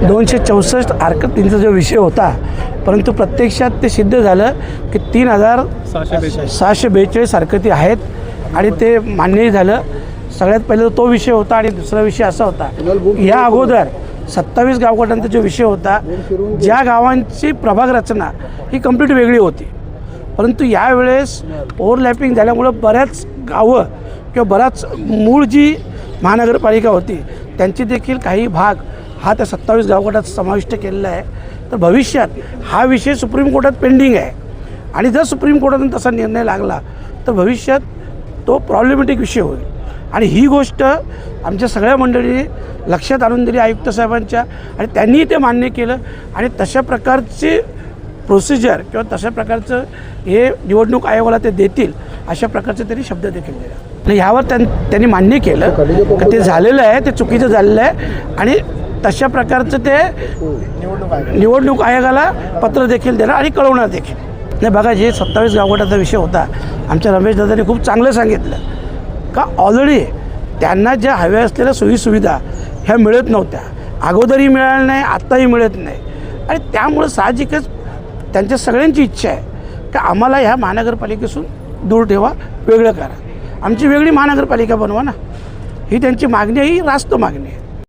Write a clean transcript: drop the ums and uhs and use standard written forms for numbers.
264 हरकतींचा जो विषय होता, परंतु प्रत्यक्षात ते सिद्ध झालं की 3642 हरकती आहेत आणि ते मान्यही झालं. सगळ्यात पहिला तो विषय होता आणि दुसरा विषय असा होता, या अगोदर 27 गावगटांचा जो विषय होता, ज्या गावांची प्रभाग रचना ही कंप्लीट वेगळी होती, परंतु यावेळेस ओव्हरलॅपिंग झाल्यामुळं बऱ्याच गावं किंवा बऱ्याच मूळ जी महानगरपालिका होती त्यांची देखील काही भाग हा त्या 27 गावगटात समाविष्ट केलेला आहे. तर भविष्यात हा विषय सुप्रीम कोर्टात पेंडिंग आहे आणि जर सुप्रीम कोर्टातून तसा निर्णय लागला तर भविष्यात तो प्रॉब्लेमॅटिक विषय होईल. आणि ही गोष्ट आमच्या सगळ्या मंडळींनी लक्षात आणून दिली आयुक्त साहेबांच्या, आणि त्यांनी ते मान्य केलं आणि तशा प्रकारची प्रोसिजर किंवा तशा प्रकारचं हे निवडणूक आयोगाला ते देतील अशा प्रकारचे त्यांनी शब्द देखील दिला. आणि ह्यावर त्यांनी मान्य केलं की ते झालेलं आहे, ते चुकीचं झालेलं आहे आणि तशा प्रकारचं ते निवडणूक आयोगाला पत्र देखील देणार आणि कळवणार देखील. नाही बघा, जे 27 गावगटाचा विषय होता, आमच्या रमेश दादांनी खूप चांगलं सांगितलं का ऑलरेडी त्यांना ज्या हव्या असलेल्या सोयीसुविधा ह्या मिळत नव्हत्या, अगोदरही मिळाल्या नाही, आत्ताही मिळत नाही. आणि त्यामुळं साहजिकच त्यांच्या सगळ्यांची इच्छा आहे की आम्हाला ह्या महानगरपालिकेपासून दूर ठेवा, वेगळं करा, आमची वेगळी महानगरपालिका बनवा ना, ही त्यांची मागणी आहे, ही रास्त मागणी आहे.